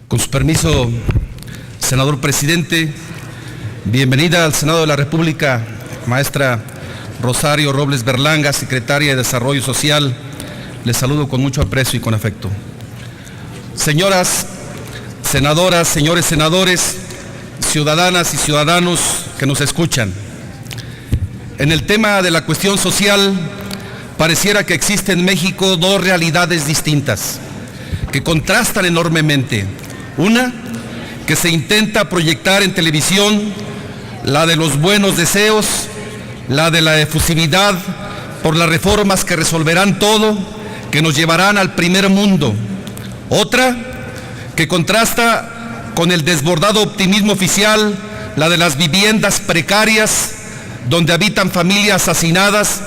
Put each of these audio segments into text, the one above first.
Con su permiso, senador presidente, bienvenida al Senado de la República, maestra Rosario Robles Berlanga, secretaria de Desarrollo Social. Les saludo con mucho aprecio y con afecto. Señoras senadoras, señores senadores, ciudadanas y ciudadanos que nos escuchan. En el tema de la cuestión social, pareciera que existen en México dos realidades distintas, que contrastan enormemente. Una, que se intenta proyectar en televisión, la de los buenos deseos, la de la efusividad por las reformas que resolverán todo, que nos llevarán al primer mundo. Otra, que contrasta con el desbordado optimismo oficial, la de las viviendas precarias, donde habitan familias hacinadas,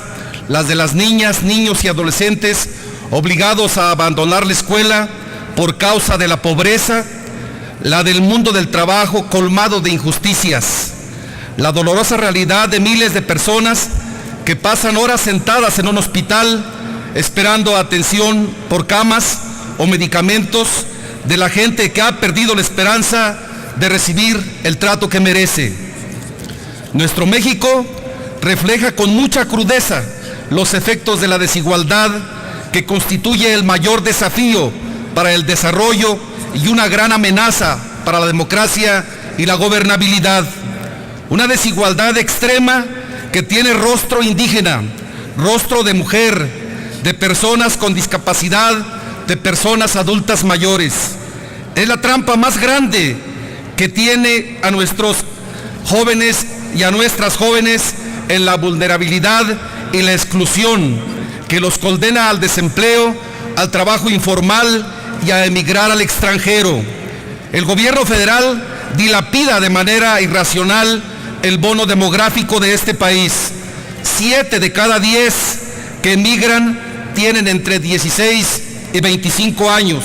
las de las niñas, niños y adolescentes obligados a abandonar la escuela por causa de la pobreza, la del mundo del trabajo colmado de injusticias, la dolorosa realidad de miles de personas que pasan horas sentadas en un hospital esperando atención por camas o medicamentos, de la gente que ha perdido la esperanza de recibir el trato que merece. Nuestro México refleja con mucha crudeza los efectos de la desigualdad que constituye el mayor desafío para el desarrollo y una gran amenaza para la democracia y la gobernabilidad. Una desigualdad extrema que tiene rostro indígena, rostro de mujer, de personas con discapacidad, de personas adultas mayores. Es la trampa más grande que tiene a nuestros jóvenes y a nuestras jóvenes en la vulnerabilidad y la exclusión, que los condena al desempleo, al trabajo informal y a emigrar al extranjero. El gobierno federal dilapida de manera irracional el bono demográfico de este país. 7 de cada 10 que emigran tienen entre 16 y 25 años.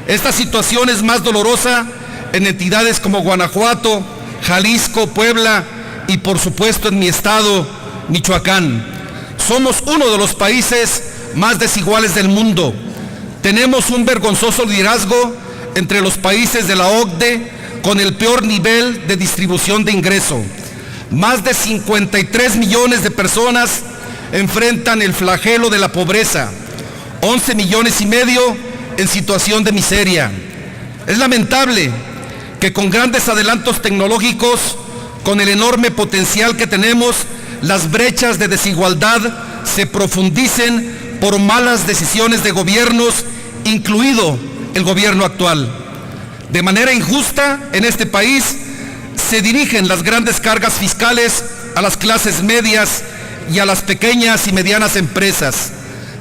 Esta situación es más dolorosa en entidades como Guanajuato, Jalisco, Puebla y por supuesto en mi estado, Michoacán. Somos uno de los países más desiguales del mundo. Tenemos un vergonzoso liderazgo entre los países de la OCDE con el peor nivel de distribución de ingreso. Más de 53 millones de personas enfrentan el flagelo de la pobreza, 11 millones y medio en situación de miseria. Es lamentable que con grandes adelantos tecnológicos, con el enorme potencial que tenemos, las brechas de desigualdad se profundicen por malas decisiones de gobiernos, incluido el gobierno actual. De manera injusta, en este país se dirigen las grandes cargas fiscales a las clases medias y a las pequeñas y medianas empresas.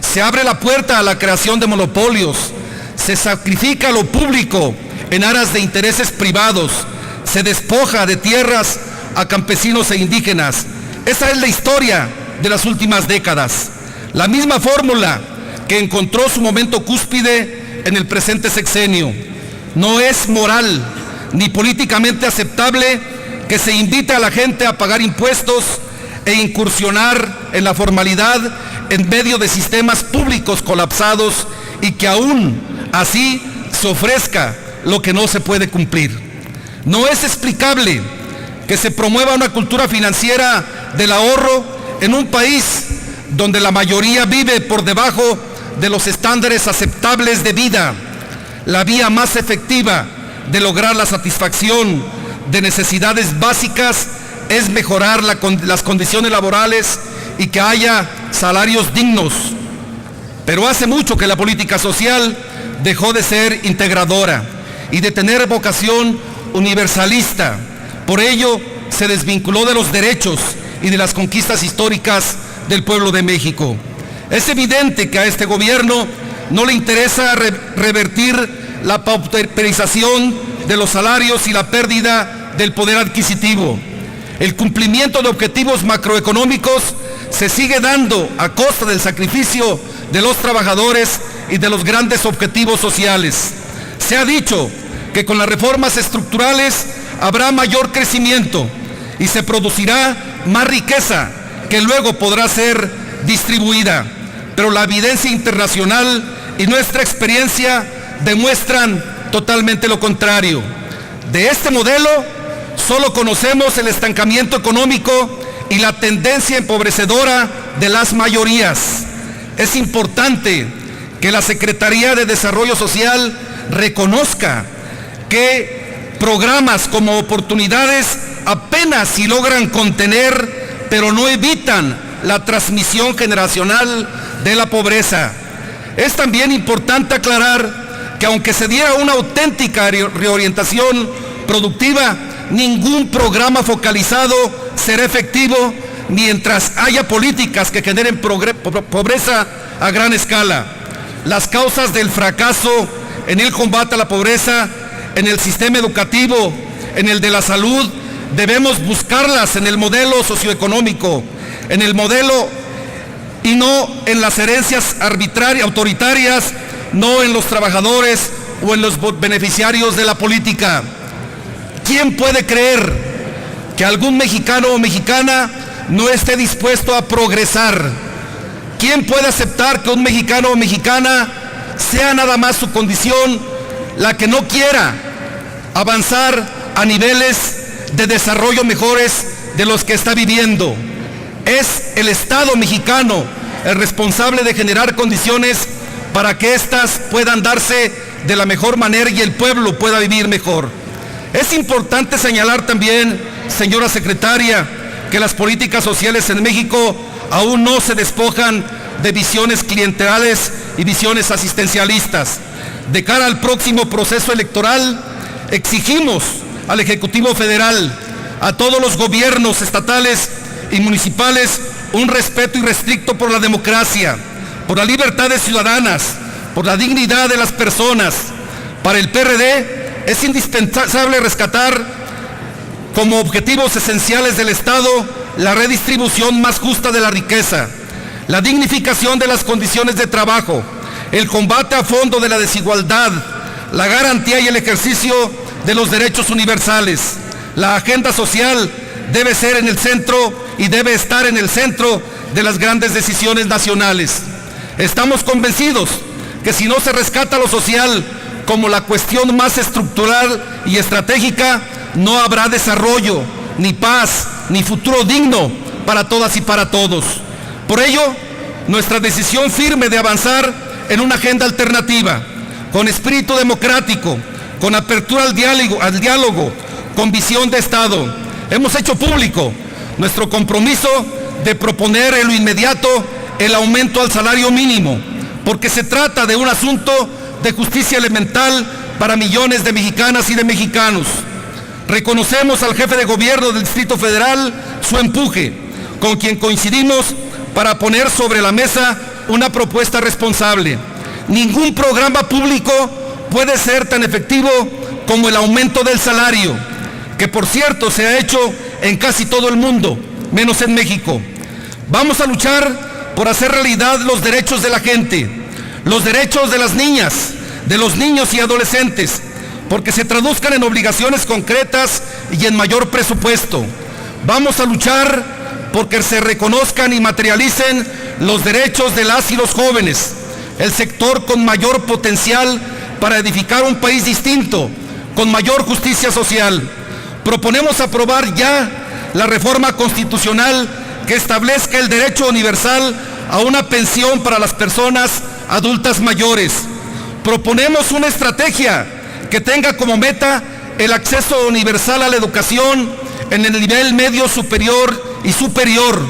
Se abre la puerta a la creación de monopolios, se sacrifica lo público en aras de intereses privados, se despoja de tierras a campesinos e indígenas. Esa es la historia de las últimas décadas. La misma fórmula que encontró su momento cúspide en el presente sexenio. No es moral ni políticamente aceptable que se invite a la gente a pagar impuestos e incursionar en la formalidad en medio de sistemas públicos colapsados y que aún así se ofrezca lo que no se puede cumplir. No es explicable que se promueva una cultura financiera del ahorro en un país donde la mayoría vive por debajo de los estándares aceptables de vida. La vía más efectiva de lograr la satisfacción de necesidades básicas es mejorar las condiciones laborales y que haya salarios dignos. Pero hace mucho que la política social dejó de ser integradora y de tener vocación universalista. Por ello, se desvinculó de los derechos y de las conquistas históricas del pueblo de México. Es evidente que a este gobierno no le interesa revertir la pauperización de los salarios y la pérdida del poder adquisitivo. El cumplimiento de objetivos macroeconómicos se sigue dando a costa del sacrificio de los trabajadores y de los grandes objetivos sociales. Se ha dicho que con las reformas estructurales habrá mayor crecimiento y se producirá más riqueza que luego podrá ser distribuida. Pero la evidencia internacional y nuestra experiencia demuestran totalmente lo contrario. De este modelo solo conocemos el estancamiento económico y la tendencia empobrecedora de las mayorías. Es importante que la Secretaría de Desarrollo Social reconozca que programas como oportunidades apenas si logran contener, pero no evitan la transmisión generacional de la pobreza. Es también importante aclarar que aunque se diera una auténtica reorientación productiva, ningún programa focalizado será efectivo mientras haya políticas que generen pobreza a gran escala. Las causas del fracaso en el combate a la pobreza, en el sistema educativo, en el de la salud, debemos buscarlas en el modelo socioeconómico, en el modelo y no en las herencias arbitrarias, autoritarias, no en los trabajadores o en los beneficiarios de la política. ¿Quién puede creer que algún mexicano o mexicana no esté dispuesto a progresar? ¿Quién puede aceptar que un mexicano o mexicana sea nada más su condición la que no quiera avanzar a niveles de desarrollo mejores de los que está viviendo? Es el Estado mexicano el responsable de generar condiciones para que éstas puedan darse de la mejor manera y el pueblo pueda vivir mejor. Es importante señalar también, señora secretaria, que las políticas sociales en México aún no se despojan de visiones clientelares y visiones asistencialistas. De cara al próximo proceso electoral, exigimos al Ejecutivo Federal, a todos los gobiernos estatales y municipales, un respeto irrestricto por la democracia, por las libertades ciudadanas, por la dignidad de las personas. Para el PRD es indispensable rescatar como objetivos esenciales del Estado la redistribución más justa de la riqueza, la dignificación de las condiciones de trabajo, el combate a fondo de la desigualdad, la garantía y el ejercicio de los derechos universales. La agenda social debe ser en el centro y debe estar en el centro de las grandes decisiones nacionales. Estamos convencidos que si no se rescata lo social como la cuestión más estructural y estratégica, no habrá desarrollo, ni paz, ni futuro digno para todas y para todos. Por ello, nuestra decisión firme de avanzar en una agenda alternativa, con espíritu democrático, con apertura al diálogo, con visión de Estado. Hemos hecho público nuestro compromiso de proponer en lo inmediato el aumento al salario mínimo, porque se trata de un asunto de justicia elemental para millones de mexicanas y de mexicanos. Reconocemos al jefe de gobierno del Distrito Federal su empuje, con quien coincidimos para poner sobre la mesa una propuesta responsable. Ningún programa público puede ser tan efectivo como el aumento del salario, que por cierto se ha hecho en casi todo el mundo, menos en México. Vamos a luchar por hacer realidad los derechos de la gente, los derechos de las niñas, de los niños y adolescentes, porque se traduzcan en obligaciones concretas y en mayor presupuesto. Vamos a luchar porque se reconozcan y materialicen los derechos de las y los jóvenes, el sector con mayor potencial para edificar un país distinto, con mayor justicia social. Proponemos aprobar ya la reforma constitucional que establezca el derecho universal a una pensión para las personas adultas mayores. Proponemos una estrategia que tenga como meta el acceso universal a la educación en el nivel medio superior y superior,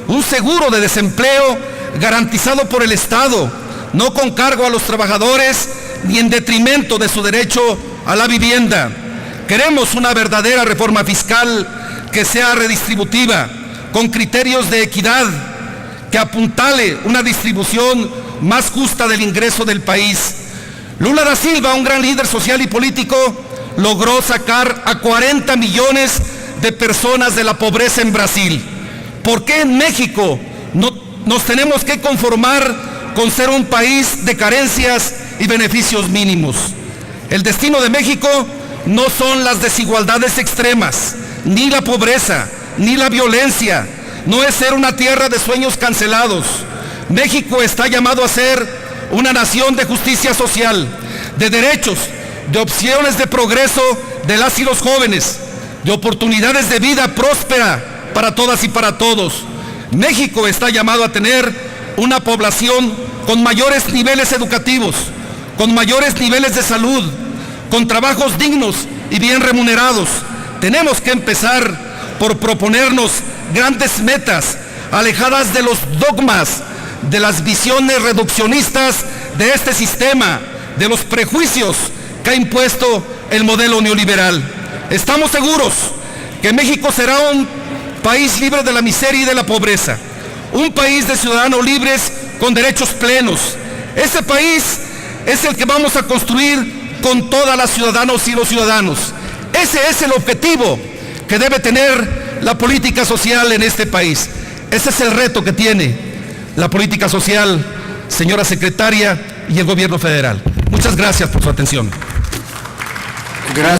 un seguro de desempleo garantizado por el Estado, no con cargo a los trabajadores ni en detrimento de su derecho a la vivienda. Queremos una verdadera reforma fiscal que sea redistributiva, con criterios de equidad, que apuntale una distribución más justa del ingreso del país. Lula da Silva, un gran líder social y político, logró sacar a 40 millones de personas de la pobreza en Brasil. ¿Por qué en México nos tenemos que conformar con ser un país de carencias y beneficios mínimos? El destino de México no son las desigualdades extremas, ni la pobreza, ni la violencia, no es ser una tierra de sueños cancelados. México está llamado a ser una nación de justicia social, de derechos, de opciones de progreso de las y los jóvenes, de oportunidades de vida próspera para todas y para todos. México está llamado a tener una población con mayores niveles educativos, con mayores niveles de salud, con trabajos dignos y bien remunerados. Tenemos que empezar por proponernos grandes metas, alejadas de los dogmas, de las visiones reduccionistas de este sistema, de los prejuicios que ha impuesto el modelo neoliberal. Estamos seguros que México será un país libre de la miseria y de la pobreza, un país de ciudadanos libres con derechos plenos. Ese país es el que vamos a construir con todas las ciudadanas y los ciudadanos. Ese es el objetivo que debe tener la política social en este país. Ese es el reto que tiene la política social, señora secretaria, y el gobierno federal. Muchas gracias por su atención. Gracias.